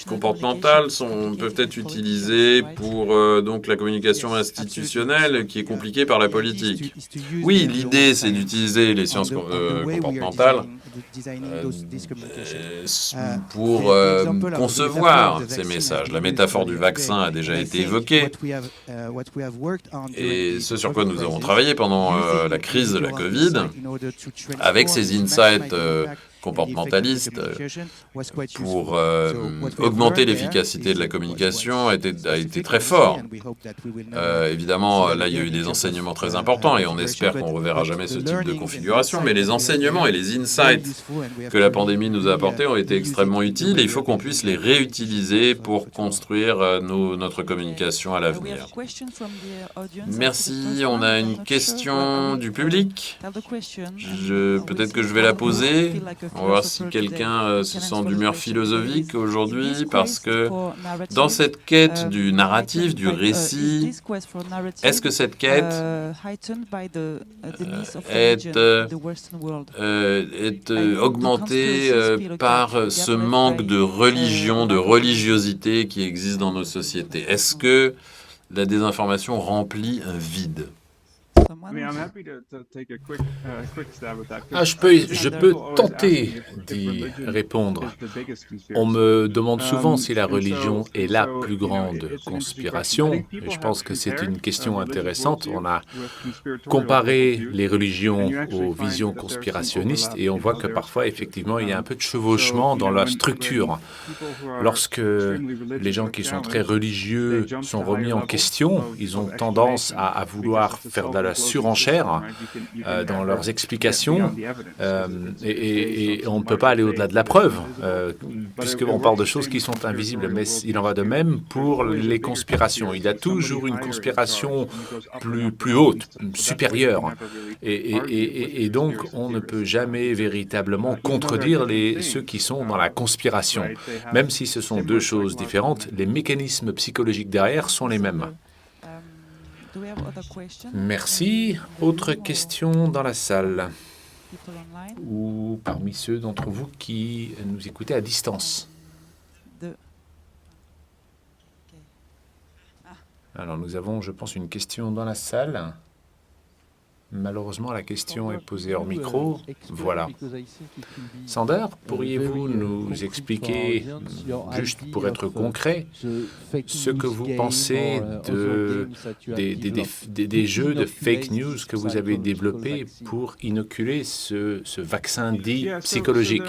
comportementales peuvent être utilisées pour donc la communication institutionnelle qui est compliquée par la politique. Oui, l'idée, c'est d'utiliser les sciences comportementales pour concevoir ces messages. La métaphore du vaccin a déjà été évoquée. Et ce sur quoi nous avons travaillé pendant la crise de la Covid, avec ces insights comportementaliste pour augmenter l'efficacité de la communication a été très fort. Évidemment, là, il y a eu des enseignements très importants et on espère qu'on ne reverra jamais ce type de configuration, mais les enseignements et les insights que la pandémie nous a apportés ont été extrêmement utiles et il faut qu'on puisse les réutiliser pour construire notre communication à l'avenir. Merci. On a une question du public. Peut-être que je vais la poser. On va voir si quelqu'un se sent d'humeur philosophique aujourd'hui, parce que dans cette quête du narratif, du récit, est-ce que cette quête est augmentée par ce manque de religion, de religiosité qui existe dans nos sociétés? Est-ce que la désinformation remplit un vide? Je peux tenter d'y répondre. On me demande souvent si la religion est la plus grande conspiration, et je pense que c'est une question intéressante. On a comparé les religions aux visions conspirationnistes et on voit que parfois, effectivement, il y a un peu de chevauchement dans la structure. Lorsque les gens qui sont très religieux sont remis en question, ils ont tendance à vouloir faire de la surenchère dans leurs explications et on ne peut pas aller au-delà de la preuve puisqu'on parle de choses qui sont invisibles, mais il en va de même pour les conspirations. Il y a toujours une conspiration plus haute, supérieure et donc on ne peut jamais véritablement contredire ceux qui sont dans la conspiration. Même si ce sont deux choses différentes, les mécanismes psychologiques derrière sont les mêmes. Merci. Autre question dans la salle? ou parmi ceux d'entre vous qui nous écoutez à distance? Alors nous avons, je pense, une question dans la salle. Malheureusement, la question est posée hors micro. Voilà. Sander, pourriez-vous nous expliquer, juste pour être concret, ce que vous pensez des jeux de fake news que vous avez développés pour inoculer ce vaccin dit psychologique?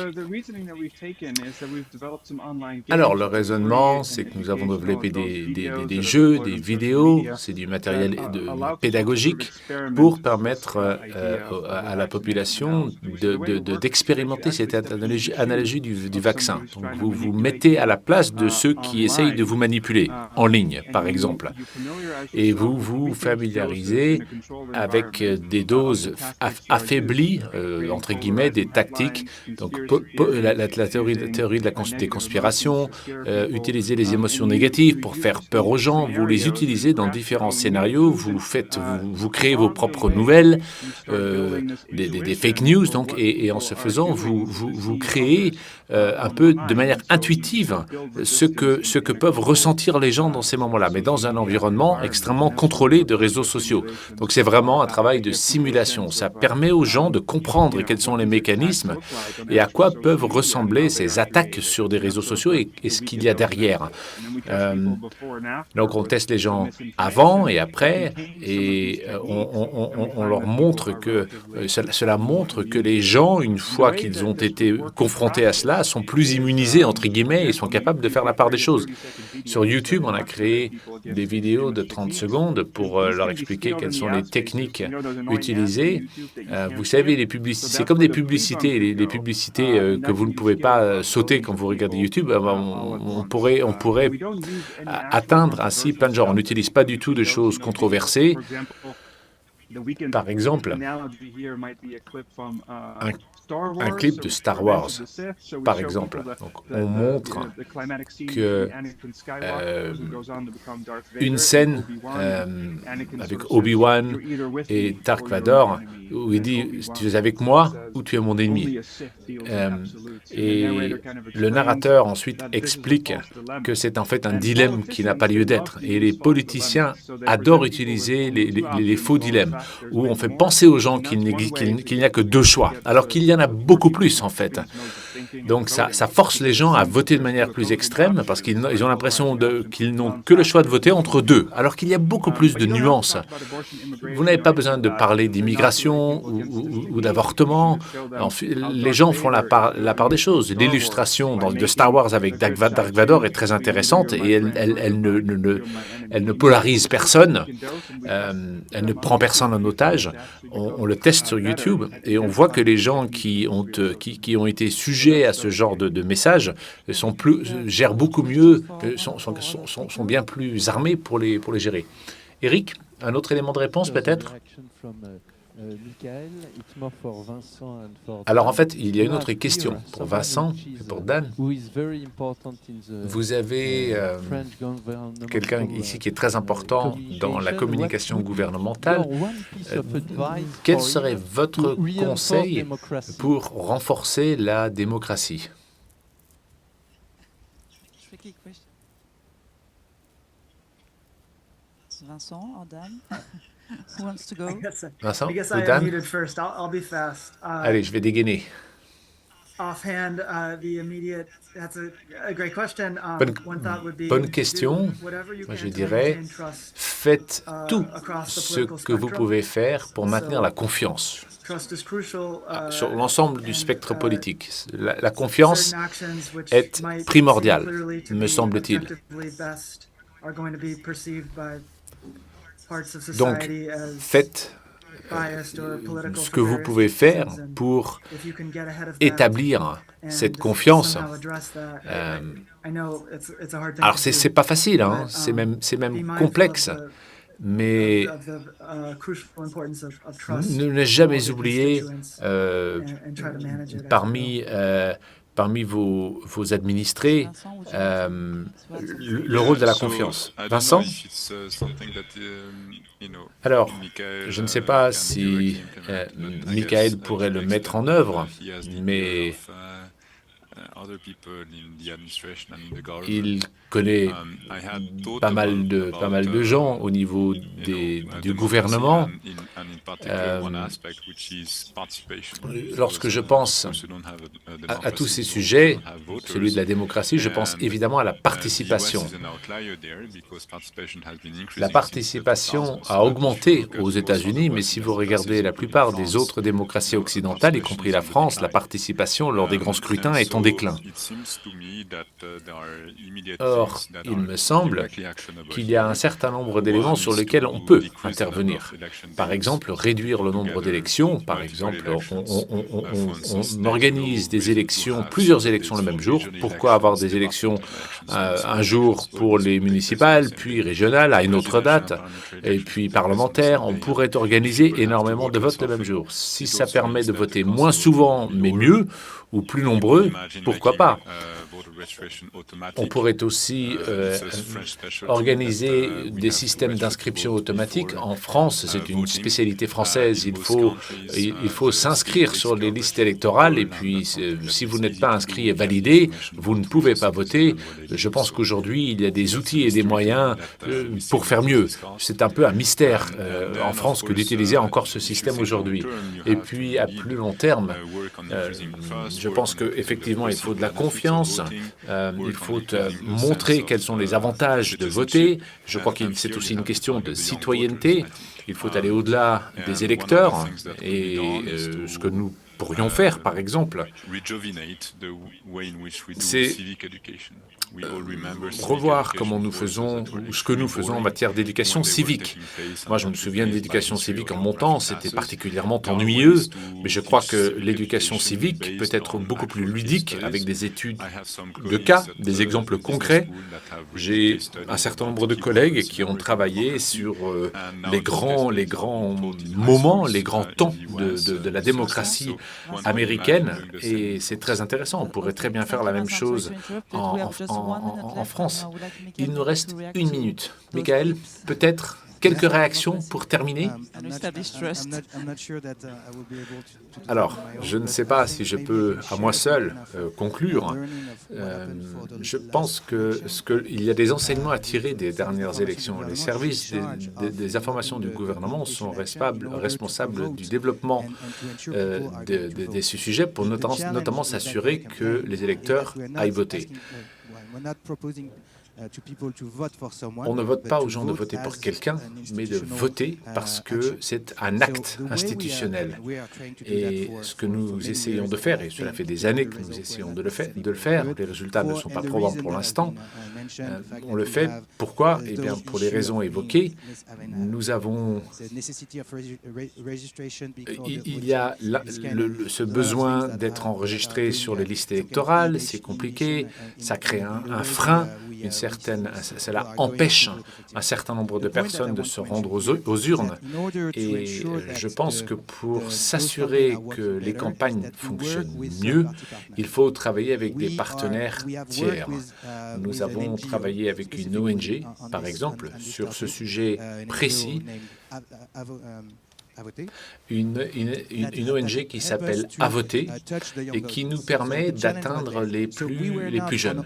Alors, le raisonnement, c'est que nous avons développé des jeux, des vidéos, c'est du matériel pédagogique pour permettre à la population d'expérimenter cette analogie du vaccin. Donc vous vous mettez à la place de ceux qui essayent de vous manipuler en ligne, par exemple, et vous vous familiarisez avec des doses affaiblies, entre guillemets, des tactiques. Donc la théorie des conspirations, utiliser les émotions négatives pour faire peur aux gens, vous les utilisez dans différents scénarios, vous créez vos propres nouvelles, des fake news, donc, et en ce faisant, vous créez un peu de manière intuitive ce que peuvent ressentir les gens dans ces moments-là, mais dans un environnement extrêmement contrôlé de réseaux sociaux. Donc c'est vraiment un travail de simulation. Ça permet aux gens de comprendre quels sont les mécanismes et à quoi peuvent ressembler ces attaques sur des réseaux sociaux et ce qu'il y a derrière. Donc on teste les gens avant et après, et on leur montre que cela montre que les gens, une fois qu'ils ont été confrontés à cela, sont plus immunisés, entre guillemets, et sont capables de faire la part des choses. Sur YouTube, on a créé des vidéos de 30 secondes pour leur expliquer quelles sont les techniques utilisées. Vous savez, c'est comme des publicités. Les publicités que vous ne pouvez pas sauter quand vous regardez YouTube, on pourrait atteindre ainsi plein de gens. On n'utilise pas du tout de choses controversées. Par exemple, un clip de Star Wars, par exemple. Donc, on montre que une scène avec Obi-Wan et Dark Vador, où il dit « Tu es avec moi ou tu es mon ennemi ?» Et le narrateur ensuite explique que c'est en fait un dilemme qui n'a pas lieu d'être. Et les politiciens adorent utiliser les faux dilemmes, où on fait penser aux gens qu'il n'y a que deux choix, alors qu'il y en a beaucoup plus en fait. Donc ça force les gens à voter de manière plus extrême, parce qu'ils ont l'impression qu'ils n'ont que le choix de voter entre deux, alors qu'il y a beaucoup plus de nuances. Vous n'avez pas besoin de parler d'immigration ou d'avortement. Les gens font la part des choses. L'illustration de Star Wars avec Dark Vador est très intéressante et elle ne polarise personne. Elle ne prend personne en otage. On le teste sur YouTube et on voit que les gens qui ont été sujets à ce genre de messages gèrent beaucoup mieux, sont bien plus armés pour les gérer. Eric, un autre élément de réponse peut-être? Alors en fait, il y a une autre question pour Vincent et pour Dan. Vous avez quelqu'un ici qui est très important dans la communication gouvernementale. Quel serait votre conseil pour renforcer la démocratie? Vincent, Dan? Who wants to go? Vincent ou Dan? Allez, je vais dégainer. Bonne question. Moi, je dirais, faites tout ce que vous pouvez faire pour maintenir la confiance sur l'ensemble du spectre politique. La confiance est primordiale, me semble-t-il. Donc, faites ce que vous pouvez faire pour établir cette confiance. Alors, c'est pas facile, hein, c'est même complexe, mais ne jamais oublier parmi parmi vos administrés le rôle de la confiance. Vincent? Alors, je ne sais pas si Michael pourrait le mettre en œuvre, mais il connaît pas mal de gens au niveau du gouvernement. Lorsque je pense à tous ces sujets, celui de la démocratie, je pense évidemment à la participation. La participation a augmenté aux États-Unis, mais si vous regardez la plupart des autres démocraties occidentales, y compris la France, la participation lors des grands scrutins est en déclin. Or, il me semble qu'il y a un certain nombre d'éléments sur lesquels on peut intervenir. Par exemple, réduire le nombre d'élections. Par exemple, on organise des élections, plusieurs élections le même jour. Pourquoi avoir des élections un jour pour les municipales, puis régionales à une autre date, et puis parlementaires? On pourrait organiser énormément de votes le même jour. Si ça permet de voter moins souvent, mais mieux, ou plus nombreux, pourquoi pas? On pourrait aussi organiser des systèmes d'inscription automatique. En France, c'est une spécialité française. Il faut s'inscrire sur les listes électorales et puis si vous n'êtes pas inscrit et validé, vous ne pouvez pas voter. Je pense qu'aujourd'hui, il y a des outils et des moyens pour faire mieux. C'est un peu un mystère en France que d'utiliser encore ce système aujourd'hui. Et puis, à plus long terme, je pense qu'effectivement, il faut de la confiance. Il faut montrer quels sont les avantages de voter. Je crois que c'est aussi une question de citoyenneté. Il faut aller au-delà des électeurs et ce que nous pourrions faire, par exemple, c'est revoir comment nous faisons, ou ce que nous faisons en matière d'éducation civique. Moi, je me souviens de l'éducation civique en mon temps, c'était particulièrement ennuyeux, mais je crois que l'éducation civique peut être beaucoup plus ludique avec des études de cas, des exemples concrets. J'ai un certain nombre de collègues qui ont travaillé sur les grands moments, les grands temps de la démocratie américaine, et c'est très intéressant. On pourrait très bien faire la même chose en France. Il nous reste 1 minute. Michael, peut-être quelques réactions pour terminer? Alors, je ne sais pas si je peux, à moi seul, conclure. Je pense qu'il y a des enseignements à tirer des dernières élections. Les services des informations du gouvernement sont responsables du développement de ces sujets pour notamment s'assurer que les électeurs aillent voter. On ne vote pas aux gens de voter pour quelqu'un, mais de voter parce que c'est un acte institutionnel. Et ce que nous essayons de faire, et cela fait des années que nous essayons de le faire, les résultats ne sont pas probants pour l'instant, on le fait. Pourquoi? Eh bien, pour les raisons évoquées, nous avons... Il y a ce besoin d'être enregistré sur les listes électorales, c'est compliqué, ça crée un frein. Cela empêche un certain nombre de personnes de se rendre aux urnes. Et je pense que pour s'assurer que les campagnes fonctionnent mieux, il faut travailler avec des partenaires tiers. Nous avons travaillé avec une ONG, par exemple, sur ce sujet précis. Une ONG qui s'appelle À voter et qui nous permet d'atteindre les plus jeunes.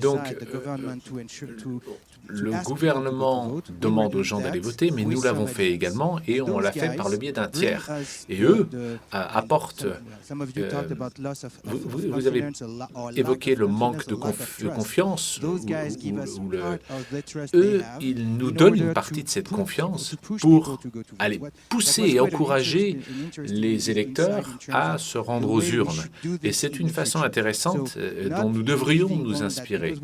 Donc, le gouvernement demande aux gens d'aller voter, mais nous l'avons fait également et on l'a fait par le biais d'un tiers. Et eux apportent... Vous avez évoqué le manque de confiance. Eux, ils nous donnent une partie de cette confiance pour aller pousser et encourager les électeurs à se rendre aux urnes. Et c'est une façon intéressante dont nous devrions nous inspirer.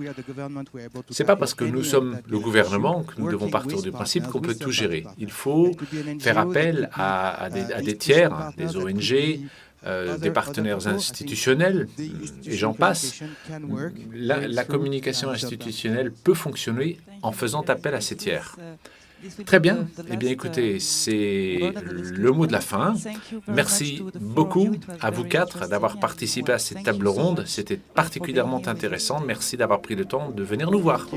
Ce n'est pas parce que nous sommes le gouvernement que nous devons partir du principe qu'on peut tout gérer. Il faut faire appel à des tiers, des ONG, des partenaires institutionnels, et j'en passe. La communication institutionnelle peut fonctionner en faisant appel à ces tiers. Très bien. Eh bien, écoutez, c'est le mot de la fin. Merci beaucoup à vous quatre d'avoir participé à cette table ronde. C'était particulièrement intéressant. Merci d'avoir pris le temps de venir nous voir.